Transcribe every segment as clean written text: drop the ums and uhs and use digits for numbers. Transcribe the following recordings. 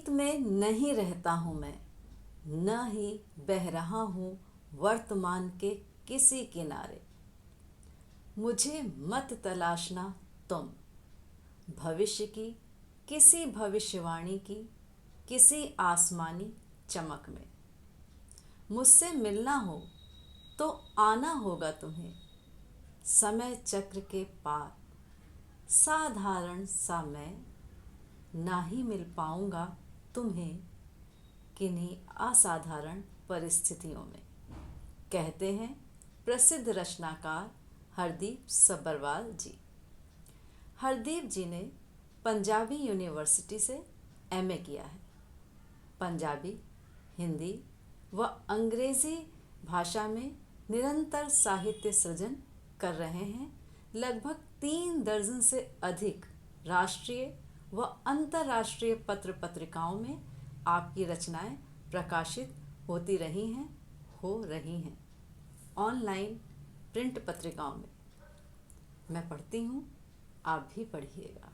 अतीत में नहीं रहता हूँ मैं, न ही बह रहा हूँ वर्तमान के किसी किनारे। मुझे मत तलाशना तुम भविष्य की किसी भविष्यवाणी की किसी आसमानी चमक में। मुझसे मिलना हो तो आना होगा तुम्हें समय चक्र के पार। साधारण सा मैं ना ही मिल पाऊंगा तुम्हें किन्हीं असाधारण परिस्थितियों में। कहते हैं प्रसिद्ध रचनाकार हरदीप सब्बरवाल जी। हरदीप जी ने पंजाबी यूनिवर्सिटी से एमए किया है। पंजाबी, हिंदी व अंग्रेज़ी भाषा में निरंतर साहित्य सृजन कर रहे हैं। लगभग 3 दर्जन से अधिक राष्ट्रीय व अंतर्राष्ट्रीय पत्र पत्रिकाओं में आपकी रचनाएं प्रकाशित होती रही हैं, हो रही हैं। ऑनलाइन प्रिंट पत्रिकाओं में मैं पढ़ती हूँ, आप भी पढ़िएगा।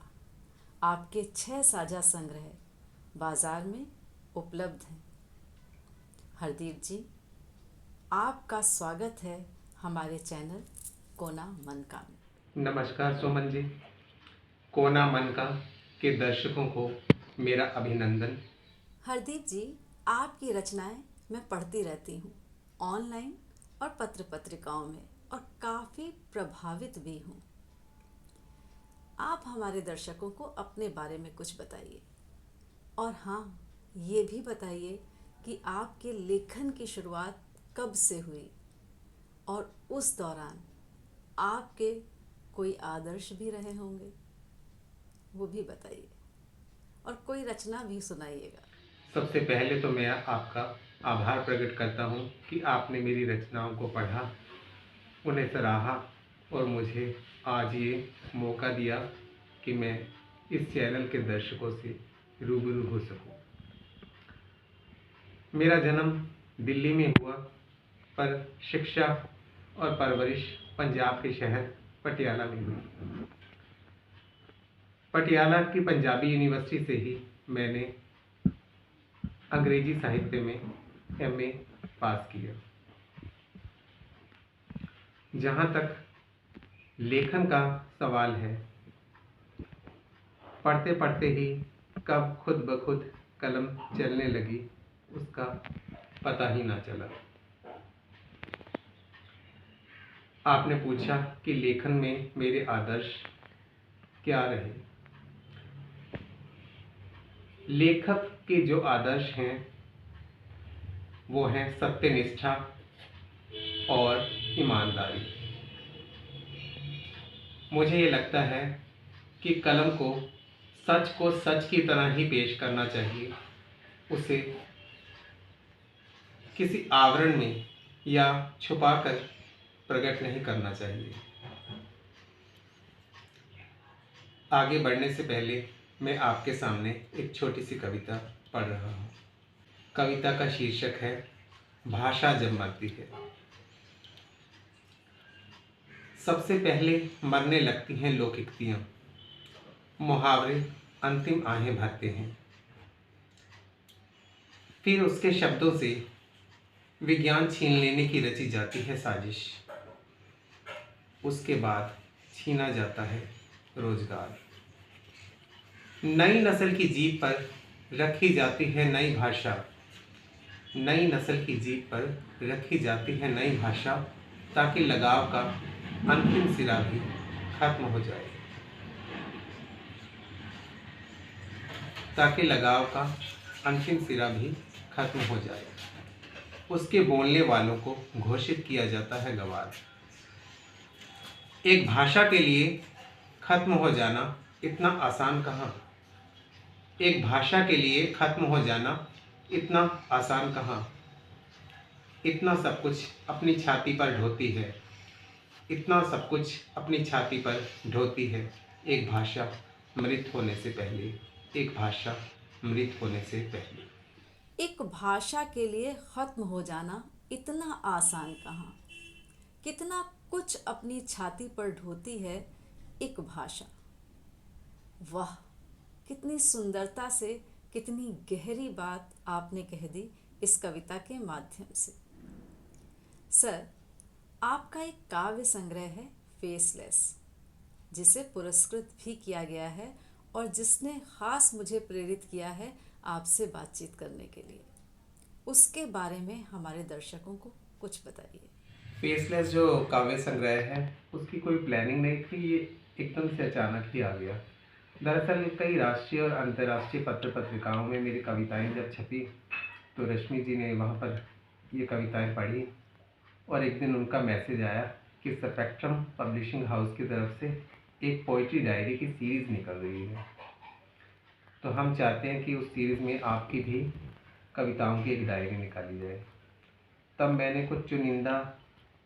आपके 6 साझा संग्रह बाजार में उपलब्ध हैं। हरदीप जी, आपका स्वागत है हमारे चैनल कोना मन का में। नमस्कार सुमन जी। कोना मन का के दर्शकों को मेरा अभिनंदन। हरदीप जी, आपकी रचनाएं मैं पढ़ती रहती हूँ ऑनलाइन और पत्र पत्रिकाओं में, और काफ़ी प्रभावित भी हूँ। आप हमारे दर्शकों को अपने बारे में कुछ बताइए, और हाँ, ये भी बताइए कि आपके लेखन की शुरुआत कब से हुई और उस दौरान आपके कोई आदर्श भी रहे होंगे, वो भी बताइए, और कोई रचना भी सुनाइएगा। सबसे पहले तो मैं आपका आभार प्रकट करता हूँ कि आपने मेरी रचनाओं को पढ़ा, उन्हें सराहा और मुझे आज ये मौका दिया कि मैं इस चैनल के दर्शकों से रूबरू हो सकूं। मेरा जन्म दिल्ली में हुआ, पर शिक्षा और परवरिश पंजाब के शहर पटियाला में हुई। पटियाला की पंजाबी यूनिवर्सिटी से ही मैंने अंग्रेजी साहित्य में एमए पास किया। जहाँ तक लेखन का सवाल है, पढ़ते पढ़ते ही कब खुद ब खुद कलम चलने लगी, उसका पता ही ना चला। आपने पूछा कि लेखन में मेरे आदर्श क्या रहे। लेखक के जो आदर्श हैं वो हैं सत्यनिष्ठा और ईमानदारी। मुझे ये लगता है कि कलम को सच की तरह ही पेश करना चाहिए, उसे किसी आवरण में या छुपाकर प्रकट नहीं करना चाहिए। आगे बढ़ने से पहले मैं आपके सामने एक छोटी सी कविता पढ़ रहा हूँ। कविता का शीर्षक है भाषा जब मरती है। सबसे पहले मरने लगती हैं लौकिकतियाँ, मुहावरे अंतिम आहें भरते हैं। फिर उसके शब्दों से विज्ञान छीन लेने की रची जाती है साजिश। उसके बाद छीना जाता है रोजगार। नई नस्ल की जीभ पर रखी जाती है नई भाषा। नई नस्ल की जीभ पर रखी जाती है नई भाषा, ताकि लगाव का अंतिम सिरा भी खत्म हो जाए। ताकि लगाव का अंतिम सिरा भी खत्म हो जाए। उसके बोलने वालों को घोषित किया जाता है गवार। एक भाषा के लिए खत्म हो जाना इतना आसान कहाँ। एक भाषा के लिए खत्म हो जाना इतना आसान कहाँ। इतना सब कुछ अपनी छाती पर ढोती है। इतना सब कुछ अपनी छाती पर ढोती है एक भाषा मृत होने से पहले। एक भाषा मृत होने से पहले। एक भाषा के लिए खत्म हो जाना इतना आसान कहाँ। कितना कुछ अपनी छाती पर ढोती है एक भाषा। वाह, कितनी सुंदरता से, कितनी गहरी बात आपने कह दी इस कविता के माध्यम से। सर, आपका एक काव्य संग्रह है फेसलेस, जिसे पुरस्कृत भी किया गया है और जिसने ख़ास मुझे प्रेरित किया है आपसे बातचीत करने के लिए। उसके बारे में हमारे दर्शकों को कुछ बताइए। फेसलेस जो काव्य संग्रह है उसकी कोई प्लानिंग नहीं थी, ये एकदम से अचानक ही आ गया। दरअसल कई राष्ट्रीय और अंतर्राष्ट्रीय पत्र पत्रिकाओं में मेरी कविताएं जब छपी तो रश्मि जी ने वहाँ पर ये कविताएं पढ़ी और एक दिन उनका मैसेज आया कि स्पेक्ट्रम पब्लिशिंग हाउस की तरफ से एक पोइट्री डायरी की सीरीज़ निकल रही है, तो हम चाहते हैं कि उस सीरीज़ में आपकी भी कविताओं की एक डायरी निकाली जाए। तब मैंने कुछ चुनिंदा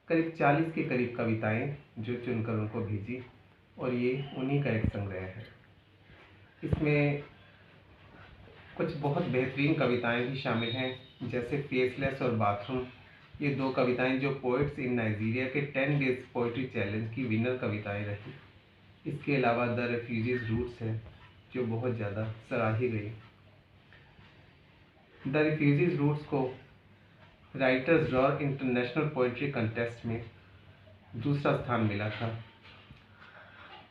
करीब 40 के करीब कविताएं जो चुनकर उनको भेजी और ये उन्हीं का एक संग्रह है। इसमें कुछ बहुत बेहतरीन कविताएं भी शामिल हैं, जैसे फेसलेस और बाथरूम, ये दो कविताएं जो पोइट्स इन नाइजीरिया के 10 डेज पोइट्री चैलेंज की विनर कविताएं रही। इसके अलावा द रेफ्यूजीज रूट्स है जो बहुत ज़्यादा सराही गई। द रेफ्यूजीज रूट्स को writers drawer international poetry contest में दूसरा स्थान मिला था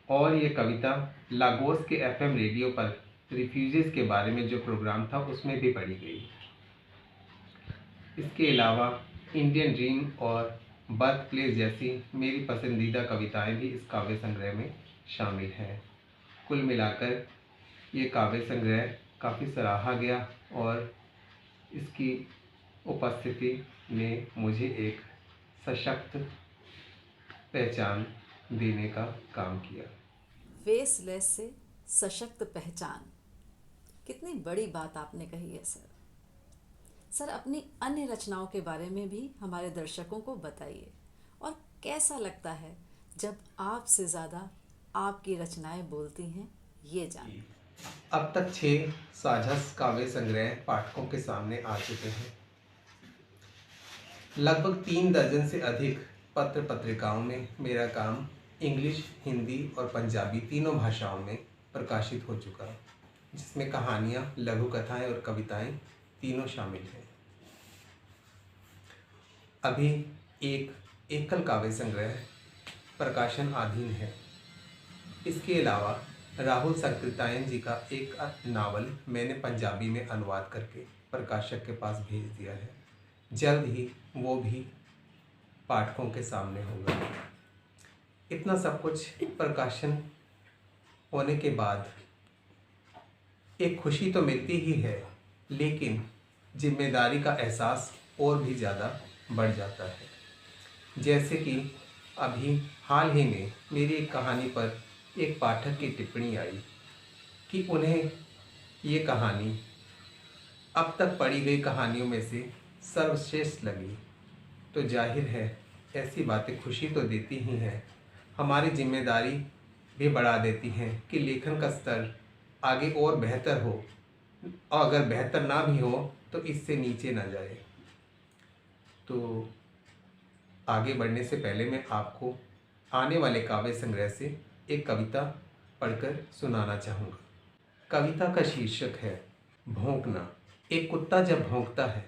और ये कविता लागोस के FM रेडियो पर रिफ्यूजीज़ के बारे में जो प्रोग्राम था उसमें भी पढ़ी गई। इसके अलावा इंडियन ड्रीम और बर्थ प्लेस जैसी मेरी पसंदीदा कविताएं भी इस काव्य संग्रह में शामिल हैं। कुल मिलाकर ये काव्य संग्रह काफ़ी सराहा गया और इसकी उपस्थिति ने मुझे एक सशक्त पहचान देने का काम किया। फेसलेस से सशक्त पहचान, कितनी बड़ी बात आपने कही है सर। सर, अपनी अन्य रचनाओं के बारे में भी हमारे दर्शकों को बताइए और कैसा लगता है जब आपसे ज़्यादा आपकी रचनाएं बोलती हैं, ये जानिए। अब तक 6 साझा काव्य संग्रह पाठकों के सामने आ चुके हैं। लगभग 3 दर्जन से अधिक पत्र पत्रिकाओं में मेरा काम इंग्लिश, हिंदी और पंजाबी तीनों भाषाओं में प्रकाशित हो चुका, जिसमें कहानियाँ, लघु कथाएँ और कविताएं तीनों शामिल हैं। अभी एक एकल काव्य संग्रह प्रकाशन अधीन है। इसके अलावा राहुल संकृतायन जी का एक नावल मैंने पंजाबी में अनुवाद करके प्रकाशक के पास भेज दिया है। जल्द ही वो भी पाठकों के सामने होगा। इतना सब कुछ प्रकाशन होने के बाद एक खुशी तो मिलती ही है, लेकिन जिम्मेदारी का एहसास और भी ज़्यादा बढ़ जाता है। जैसे कि अभी हाल ही में मेरी एक कहानी पर एक पाठक की टिप्पणी आई कि उन्हें ये कहानी अब तक पढ़ी गई कहानियों में से सर्वश्रेष्ठ लगी। तो जाहिर है ऐसी बातें खुशी तो देती ही हैं, हमारी जिम्मेदारी भी बढ़ा देती हैं कि लेखन का स्तर आगे और बेहतर हो, और अगर बेहतर ना भी हो तो इससे नीचे ना जाए। तो आगे बढ़ने से पहले मैं आपको आने वाले काव्य संग्रह से एक कविता पढ़कर सुनाना चाहूँगा। कविता का शीर्षक है भौंकना। एक कुत्ता जब भौंकता है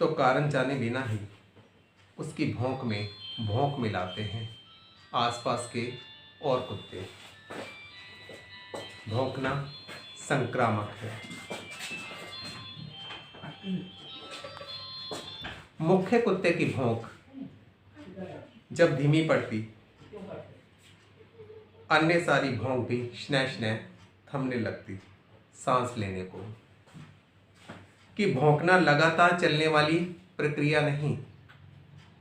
तो कारण जाने बिना ही उसकी भौंक में भौंक मिलाते हैं आसपास के और कुत्ते। भौंकना संक्रामक है। मुख्य कुत्ते की भौंक जब धीमी पड़ती, अन्य सारी भौंक भी स्नैह स्नैह थमने लगती सांस लेने को। कि भौंकना लगातार चलने वाली प्रक्रिया नहीं,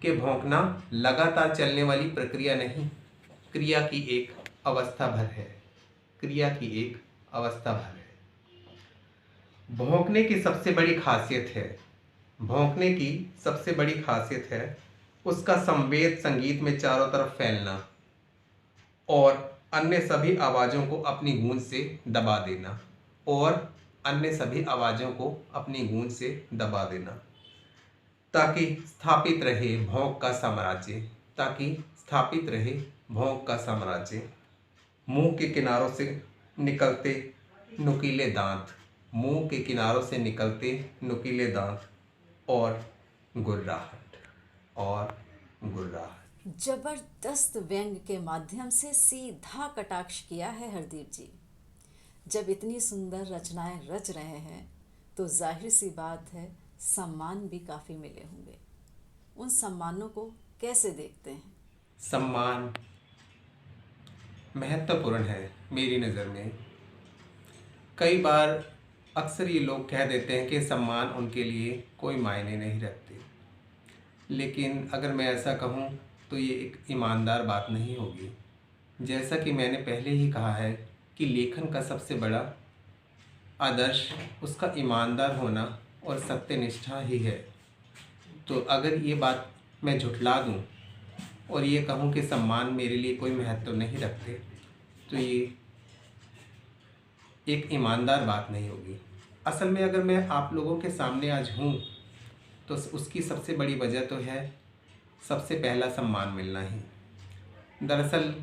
कि भौंकना लगातार चलने वाली प्रक्रिया नहीं, क्रिया की एक अवस्था भर है, क्रिया की एक अवस्था भर है। भौंकने की सबसे बड़ी खासियत है, भौंकने की सबसे बड़ी खासियत है उसका संवेद संगीत में चारों तरफ फैलना और अन्य सभी आवाज़ों को अपनी गूंज से दबा देना, और अन्य सभी आवाज़ों को अपनी गूंज से दबा देना, ताकि स्थापित रहे भौंक का साम्राज्य, ताकि स्थापित रहे भौंक का साम्राज्य। मुंह के किनारों से निकलते नुकीले दांत मुंह के किनारों से निकलते नुकीले दांत और गुर्राहट। जबरदस्त व्यंग के माध्यम से सीधा कटाक्ष किया है हरदीप जी। जब इतनी सुंदर रचनाएं रच रहे हैं तो जाहिर सी बात है सम्मान भी काफ़ी मिले होंगे। उन सम्मानों को कैसे देखते हैं? सम्मान महत्वपूर्ण है मेरी नज़र में। कई बार अक्सर ये लोग कह देते हैं कि सम्मान उनके लिए कोई मायने नहीं रखते, लेकिन अगर मैं ऐसा कहूँ तो ये एक ईमानदार बात नहीं होगी। जैसा कि मैंने पहले ही कहा है कि लेखन का सबसे बड़ा आदर्श उसका ईमानदार होना और सत्यनिष्ठा ही है। तो अगर ये बात मैं झुठला दूँ और ये कहूँ कि सम्मान मेरे लिए कोई महत्व नहीं रखते, तो ये एक ईमानदार बात नहीं होगी। असल में अगर मैं आप लोगों के सामने आज हूँ तो उसकी सबसे बड़ी वजह तो है सबसे पहला सम्मान मिलना ही। दरअसल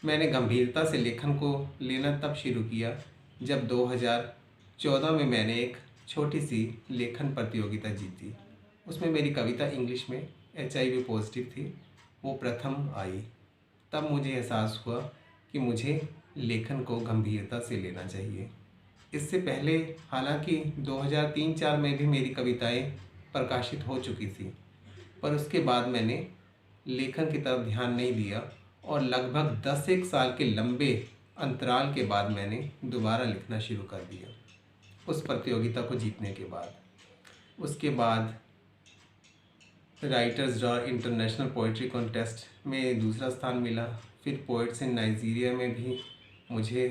मैंने गंभीरता से लेखन को लेना तब शुरू किया जब 2014 में मैंने एक छोटी सी लेखन प्रतियोगिता जीती। उसमें मेरी कविता इंग्लिश में HIV पॉजिटिव थी, वो प्रथम आई। तब मुझे एहसास हुआ कि मुझे लेखन को गंभीरता से लेना चाहिए। इससे पहले हालांकि 2003-04 में भी मेरी कविताएं प्रकाशित हो चुकी थी, पर उसके बाद मैंने लेखन की तरफ ध्यान नहीं दिया और लगभग 10 साल के लंबे अंतराल के बाद मैंने दोबारा लिखना शुरू कर दिया उस प्रतियोगिता को जीतने के बाद। उसके बाद writers draw international poetry contest में दूसरा स्थान मिला। फिर पोइट्स इन नाइजीरिया में भी मुझे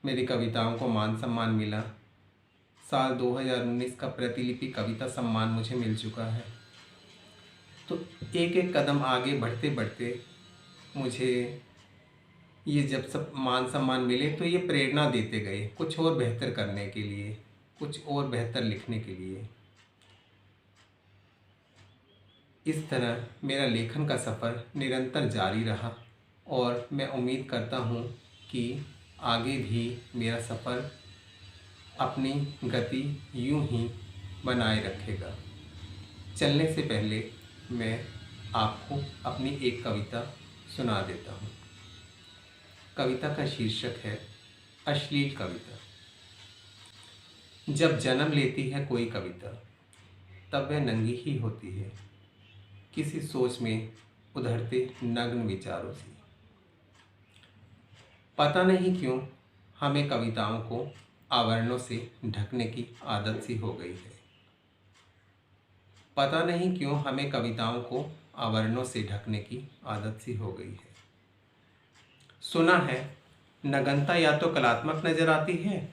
मेरी कविताओं को मान सम्मान मिला। साल 2019 का प्रतिलिपि कविता सम्मान मुझे मिल चुका है। तो एक एक कदम आगे बढ़ते बढ़ते मुझे ये जब सब मान सम्मान मिले तो ये प्रेरणा देते गए कुछ और बेहतर करने के लिए, कुछ और बेहतर लिखने के लिए। इस तरह मेरा लेखन का सफ़र निरंतर जारी रहा और मैं उम्मीद करता हूँ कि आगे भी मेरा सफ़र अपनी गति यूं ही बनाए रखेगा। चलने से पहले मैं आपको अपनी एक कविता सुना देता हूँ। कविता का शीर्षक है अश्लील कविता। जब जन्म लेती है कोई कविता तब वह नंगी ही होती है, किसी सोच में उधरते नग्न विचारों से। पता नहीं क्यों हमें कविताओं को आवरणों से ढकने की आदत सी हो गई है। पता नहीं क्यों हमें कविताओं को आवरणों से ढकने की आदत सी हो गई है। सुना है नग्नता या तो कलात्मक नजर आती है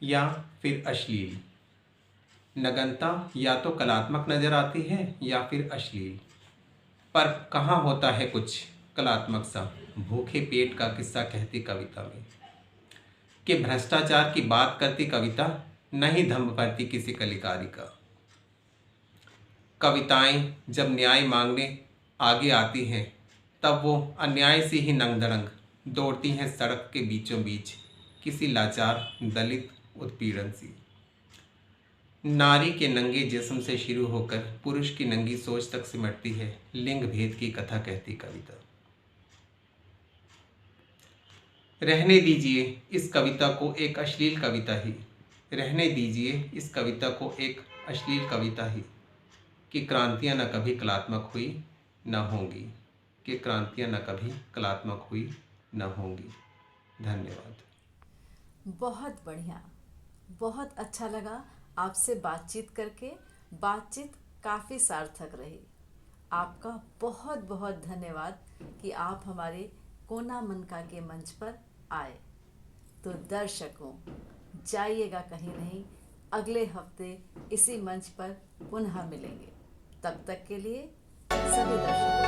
या फिर अश्लील। नग्नता या तो कलात्मक नजर आती है या फिर अश्लील, पर कहाँ होता है कुछ कलात्मक सा भूखे पेट का किस्सा कहती कविता में, कि भ्रष्टाचार की बात करती कविता नहीं धम्म भरती किसी कलिकारी का। कविताएं जब न्याय मांगने आगे आती हैं तब वो अन्याय से ही नंगधड़ंग दौड़ती हैं सड़क के बीचों बीच किसी लाचार दलित उत्पीड़न सी। नारी के नंगे जिस्म से शुरू होकर पुरुष की नंगी सोच तक सिमटती है लिंग भेद की कथा कहती कविता। रहने दीजिए इस कविता को एक अश्लील कविता ही, रहने दीजिए इस कविता को एक अश्लील कविता ही, कि क्रांतियाँ न कभी कलात्मक हुई न होंगी, कि क्रांतियाँ न कभी कलात्मक हुई न होंगी। धन्यवाद। बहुत बढ़िया, बहुत अच्छा लगा आपसे बातचीत करके। बातचीत काफ़ी सार्थक रही। आपका बहुत बहुत धन्यवाद कि आप हमारे कोना मनका के मंच पर आए। तो दर्शकों, जाइएगा कहीं नहीं, अगले हफ्ते इसी मंच पर पुनः मिलेंगे। तब तक के लिए सभी दर्शकों